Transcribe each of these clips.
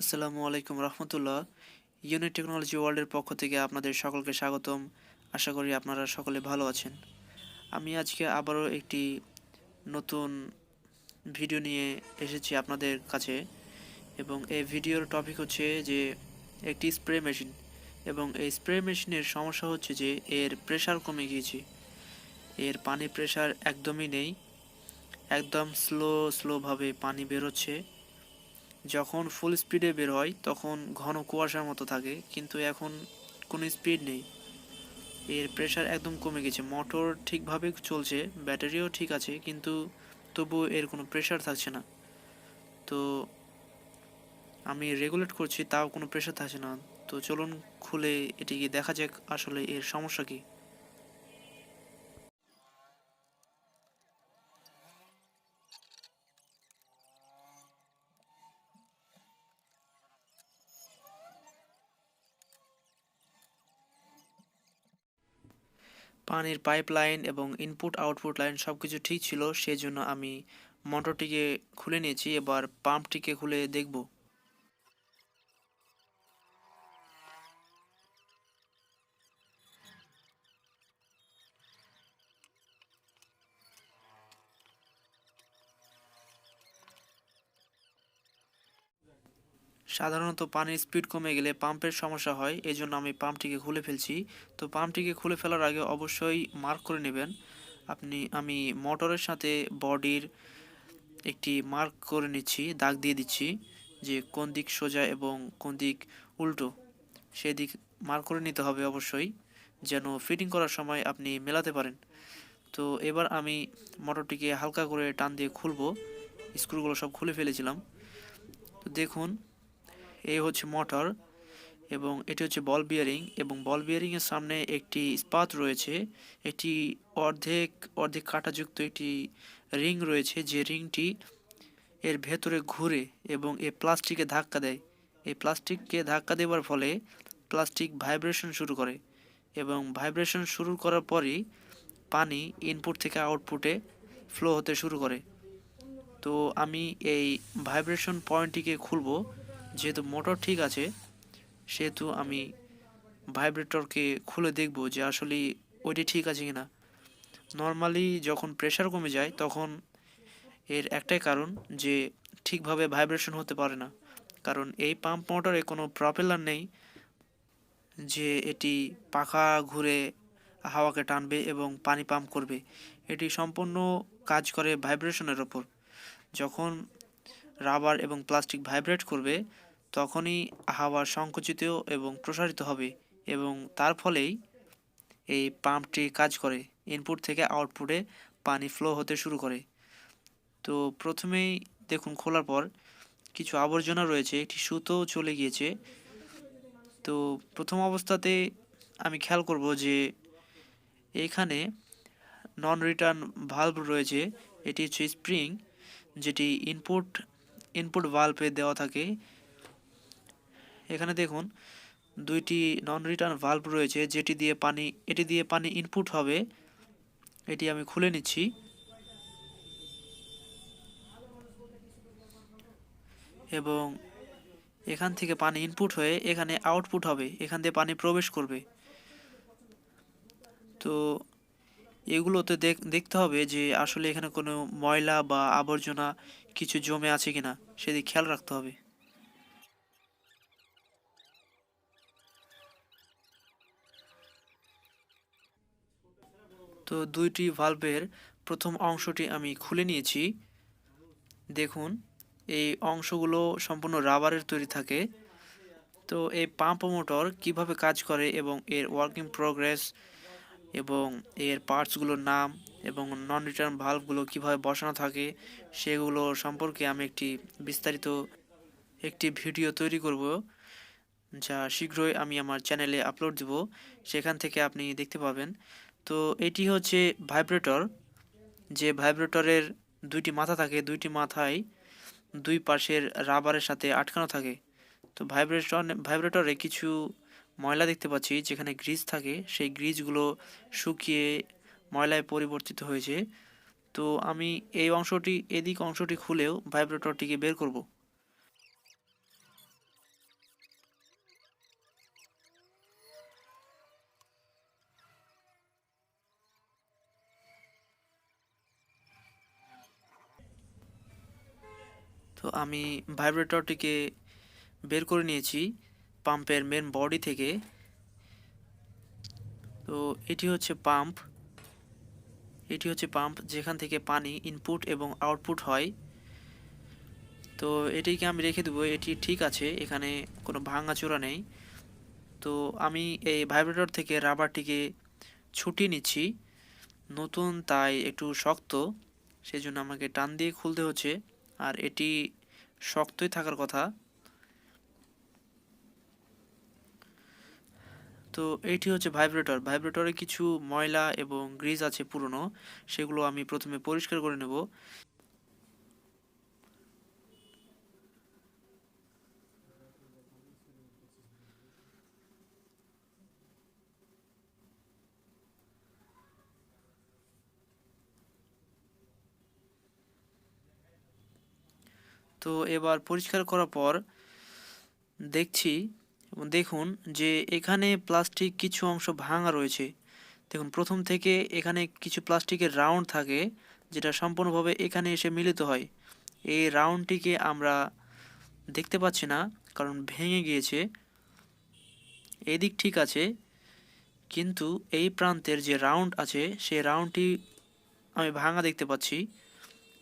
আসসালামু আলাইকুম রহমতুল্লাহ। Unit technology ওয়ার্ল্ডের পক্ষ থেকে আপনাদের সকলকে স্বাগতম। আশা করি আপনারা সকলে ভালো আছেন। আমি আজকে আবারও একটি নতুন ভিডিও নিয়ে এসেছি আপনাদের কাছে, এবং এই ভিডিওর টপিক হচ্ছে যে একটি স্প্রে মেশিন, এবং এই স্প্রে মেশিনের সমস্যা হচ্ছে যে এর প্রেসার কমে গিয়েছে। এর পানি প্রেসার একদমই নেই, একদম স্লোভাবে পানি বেরোচ্ছে। যখন ফুল স্পিডে বের হয় তখন ঘন কুয়াশার মতো থাকে, কিন্তু এখন কোনো স্পিড নেই। এর প্রেসার একদম কমে গেছে। মোটর ঠিকভাবে চলছে, ব্যাটারিও ঠিক আছে, কিন্তু তবুও এর কোনো প্রেসার থাকছে না। তো আমি রেগুলেট করছি, তাও কোনো প্রেসার থাকছে না। তো চলুন খুলে এটিকে দেখা যাক আসলে এর সমস্যা কী। পানির পাইপ লাইন এবং ইনপুট আউটপুট লাইন সব কিছু ঠিক ছিল, সেজন্য আমি মোটরটিকে খুলে নিয়েছি। এবার পাম্পটিকে খুলে দেখব। সাধারণত পানির স্পিড কমে গেলে পাম্পের সমস্যা হয়, এজন্য আমি পাম্পটিকে খুলে ফেলছি। তো পাম্পটিকে খুলে ফেলার আগে অবশ্যই মার্ক করে নেবেন। আমি মোটরের সাথে বডির একটি মার্ক করে নিচ্ছি, দাগ দিয়ে দিচ্ছি যে কোন দিক সোজা এবং কোন দিক উল্টো, সেদিক মার্ক করে নিতে হবে অবশ্যই, যেন ফিটিং করার সময় আপনি মেলাতে পারেন। তো এবার আমি মোটরটিকে হালকা করে টান দিয়ে খুলবো। স্ক্রুগুলো সব খুলে ফেলেছিলাম। তো দেখুন, এই হচ্ছে মোটর, এবং এটি হচ্ছে বল বিয়ারিং, এবং বল বিয়ারিংয়ের সামনে একটি ইস্পাত রয়েছে। একটি অর্ধেক অর্ধেক কাঁটাযুক্ত একটি রিং রয়েছে, যে রিংটি এর ভেতরে ঘুরে এবং এই প্লাস্টিকে ধাক্কা দেয়। এই প্লাস্টিককে ধাক্কা দেওয়ার ফলে প্লাস্টিক ভাইব্রেশন শুরু করে, এবং ভাইব্রেশন শুরু করার পরই পানি ইনপুট থেকে আউটপুটে ফ্লো হতে শুরু করে। তো আমি এই ভাইব্রেশন পয়েন্টটিকে খুলবো। যেহেতু মোটর ঠিক আছে, সেহেতু আমি ভাইব্রেটরকে খুলে দেখব যে আসলে ওইটি ঠিক আছে কিনা। নর্মালি যখন প্রেসার কমে যায় তখন এর একটাই কারণ, যে ঠিকভাবে ভাইব্রেশন হতে পারে না। কারণ এই পাম্প মোটরে কোনো প্রপেলার নেই যে এটি পাখা ঘুরে হাওয়াকে টানবে এবং পানি পাম্প করবে। এটি সম্পূর্ণ কাজ করে ভাইব্রেশনের ওপর। যখন রাবার এবং প্লাস্টিক ভাইব্রেট করবে তখনই হাওয়া সংকুচিত এবং প্রসারিত হবে, এবং তার ফলেই এই পাম্পটি কাজ করে, ইনপুট থেকে আউটপুটে পানি ফ্লো হতে শুরু করে। তো প্রথমেই দেখুন, খোলার পর কিছু আবর্জনা রয়েছে, একটি সুতো চলে গিয়েছে। তো প্রথম অবস্থাতে আমি খেয়াল করব যে এখানে নন রিটার্ন ভালভ রয়েছে। এটি হচ্ছে স্প্রিং, যেটি ইনপুট ভালভে দেওয়া থাকে। এখানে দেখুন দুইটি নন রিটার্ন ভালভ রয়েছে, এটি দিয়ে পানি ইনপুট হবে। এটি আমি খুলে নিচ্ছি, এবং এখান থেকে পানি ইনপুট হয়ে এখানে আউটপুট হবে, এখান দিয়ে পানি প্রবেশ করবে। তো এগুলোতে দেখতে হবে যে আসলে এখানে কোনো ময়লা বা আবর্জনা কিছু জমে আছে কিনা, সেদিকে খেয়াল রাখতে হবে। তো দুইটি ভালভের প্রথম অংশটি আমি খুলে নিয়েছি। দেখুন, এই অংশগুলো সম্পূর্ণ রাবারের তৈরি থাকে। তো এই পাম্প মোটর কিভাবে কাজ করে এবং এর ওয়ার্কিং প্রোগ্রেস এবং এর পার্টসগুলোর নাম এবং নন রিটার্ন ভালভগুলো কিভাবে বসানো থাকে, সেগুলো সম্পর্কে আমি বিস্তারিত একটি ভিডিও তৈরি করব, যা শীঘ্রই আমি আমার চ্যানেলে আপলোড দেব। সেখান থেকে আপনি দেখতে পাবেন। তো এটি হচ্ছে ভাইব্রেটর, যে ভাইব্রেটরের দুইটি মাথা থাকে, দুইটি মাথায় দুই পাশের রাবারের সাথে আটকানো থাকে। তো ভাইব্রেটরে কিছু ময়লা দেখতে পাচ্ছি, যেখানে গ্রিজ থাকে, সেই গ্রিজগুলো শুকিয়ে ময়লায় পরিবর্তিত হয়েছে। তো আমি এই অংশটি, এদিক অংশটি খুলেও ভাইব্রেটরটিকে বের করব। তো আমি ভাইব্রেটরটিকে বের করে নিয়েছি পাম্পের মেন বডি থেকে। তো এটি হচ্ছে পাম্প, যেখান থেকে পানি ইনপুট এবং আউটপুট হয়। তো এটিকে আমি রেখে দেবো, এটি ঠিক আছে, এখানে কোনো ভাঙাচোরা নেই। তো আমি এই ভাইব্রেটর থেকে রাবারটিকে ছুটিয়ে নিচ্ছি, নতুন তাই একটু শক্ত, সেজন্য আমাকে টান দিয়ে খুলতে হচ্ছে, আর এটি শক্তই থাকার কথা। তো এইটি হচ্ছে ভাইব্রেটরে কিছু ময়লা এবং গ্রিজ আছে পুরনো, সেগুলো আমি প্রথমে পরিষ্কার করে নেব। তো এবার পরিষ্কার করার পর দেখছি, দেখুন যে এখানে প্লাস্টিক কিছু অংশ ভাঙা রয়েছে। দেখুন প্রথম থেকে এখানে কিছু প্লাস্টিকের রাউন্ড থাকে, যেটা সম্পূর্ণভাবে এখানে এসে মিলিত হয়। এই রাউন্ডটিকে আমরা দেখতে পাচ্ছি না, কারণ ভেঙে গিয়েছে। এদিক ঠিক আছে, কিন্তু এই প্রান্তের যে রাউন্ড আছে সেই রাউন্ডটি আমি ভাঙা দেখতে পাচ্ছি।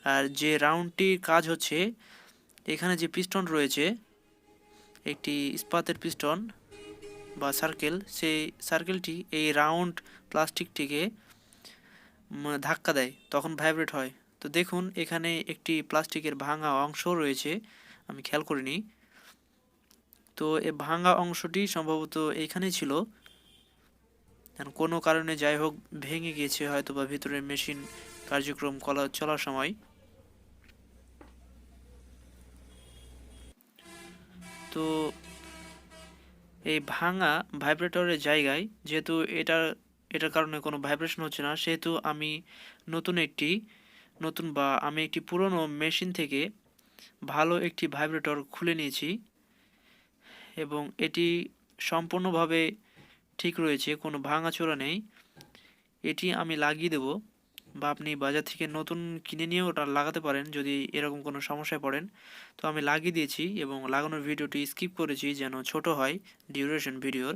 আর যে রাউন্ডটির কাজ হচ্ছে, এখানে যে পিস্টন রয়েছে, একটি ইস্পাতের পিস্টন বা সার্কেল, সেই সার্কেলটি এই রাউন্ড প্লাস্টিকটিকে ধাক্কা দেয়, তখন ভাইব্রেট হয়। তো দেখুন এখানে একটি প্লাস্টিকের ভাঙা অংশ রয়েছে, আমি খেয়াল করিনি। তো এই ভাঙা অংশটি সম্ভবত এইখানেই ছিল, কোনো কারণে যাই হোক ভেঙে গিয়েছে হয়তো, বা ভিতরে মেশিন কার্যক্রম চলার সময়। তো এই ভাঙা ভাইব্রেটরের জায়গায়, যেহেতু এটার কারণে কোনো ভাইব্রেশন হচ্ছে না, সেহেতু আমি আমি একটি পুরনো মেশিন থেকে ভালো একটি ভাইব্রেটর খুলে নিয়েছি, এবং এটি সম্পূর্ণভাবে ঠিক রয়েছে, কোনো ভাঙাচোরা নেই। এটি আমি লাগিয়ে দেব, বা আপনি বাজার থেকে নতুন কিনে নিয়েও ওটা লাগাতে পারেন যদি এরকম কোনো সমস্যায় পড়েন। তো আমি লাগিয়ে দিয়েছি এবং লাগানোর ভিডিওটি স্কিপ করেছি যেন ছোট হয় ডিউরেশন ভিডিওর।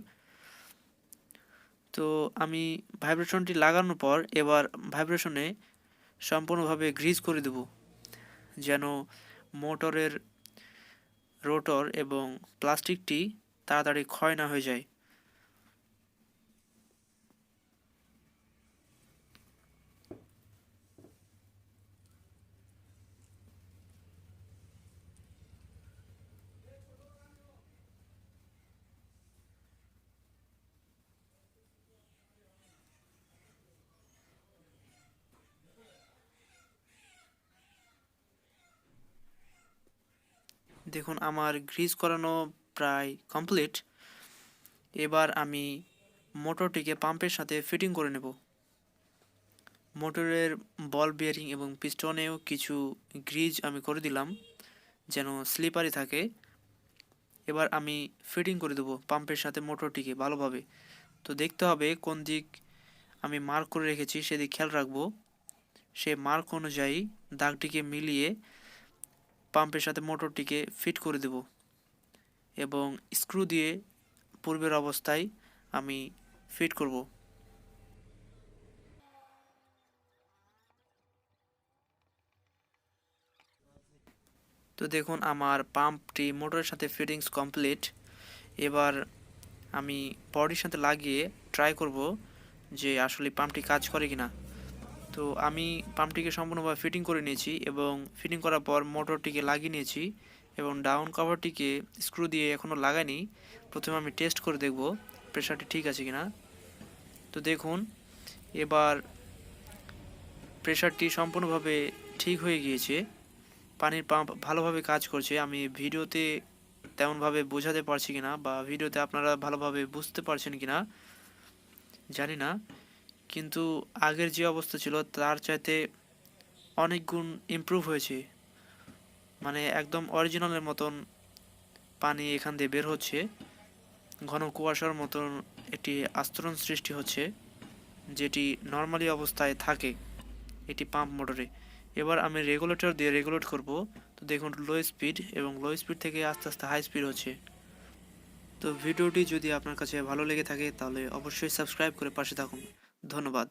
তো আমি ভাইব্রেশনটি লাগানোর পর এবার ভাইব্রেশনে সম্পূর্ণভাবে গ্রিজ করে দেব, যেন মোটরের রোটর এবং প্লাস্টিকটি তাড়াতাড়ি ক্ষয় না হয়ে যায়। দেখুন আমার গ্রিজ করানো প্রায় কমপ্লিট। এবার আমি মোটরটিকে পাম্পের সাথে ফিটিং করে নেব। মোটরের বল বিয়ারিং এবং পিস্টনেও কিছু গ্রিজ আমি করে দিলাম যেন স্লিপারি থাকে। এবার আমি ফিটিং করে দেবো পাম্পের সাথে মোটরটিকে ভালোভাবে। তো দেখতে হবে কোন দিক আমি মার্ক করে রেখেছি সেদিক খেয়াল রাখবো। সে মার্ক অনুযায়ী দাগটিকে মিলিয়ে পাম্পের সাথে মোটরটিকে ফিট করে দেব, এবং স্ক্রু দিয়ে পূর্বের অবস্থায় আমি ফিট করব। তো দেখুন আমার পাম্পটি মোটরের সাথে ফিটিংস কমপ্লিট। এবার আমি বডির সাথে লাগিয়ে ট্রাই করব যে আসলে পাম্পটি কাজ করে কিনা। তো আমি পাম্পটিকে সম্পূর্ণভাবে ফিটিং করে নিয়েছি, এবং ফিটিং করার পর মোটরটিকে লাগিয়ে নিয়েছি, এবং ডাউন কভারটিকে স্ক্রু দিয়ে এখনও লাগাইনি। প্রথমে আমি টেস্ট করে দেখব প্রেশারটি ঠিক আছে কিনা। তো দেখুন এবার প্রেশারটি সম্পূর্ণভাবে ঠিক হয়ে গিয়েছে, পানির পাম্প ভালোভাবে কাজ করছে। আমি ভিডিওতে তেমনভাবে বোঝাতে পারছি কিনা, বা ভিডিওতে আপনারা ভালোভাবে বুঝতে পারছেন কিনা জানি না, কিন্তু আগের যে অবস্থা ছিল তার চাইতে অনেক গুণ ইমপ্রুভ হয়েছে। মানে একদম অরিজিনালের মতন পানি এখান দিয়ে বের হচ্ছে, ঘন কুয়াশার মতন একটি আস্তরণ সৃষ্টি হচ্ছে, যেটি নর্মালি অবস্থায় থাকে এটি পাম্প মোটরে। এবার আমি রেগুলেটর দিয়ে রেগুলেট করব তো দেখুন লো স্পিড এবং লো স্পিড থেকে আস্তে আস্তে হাই স্পিড হচ্ছে। তো ভিডিওটি যদি আপনার কাছে ভালো লেগে থাকে তাহলে অবশ্যই সাবস্ক্রাইব করে পাশে থাকুন। ধন্যবাদ।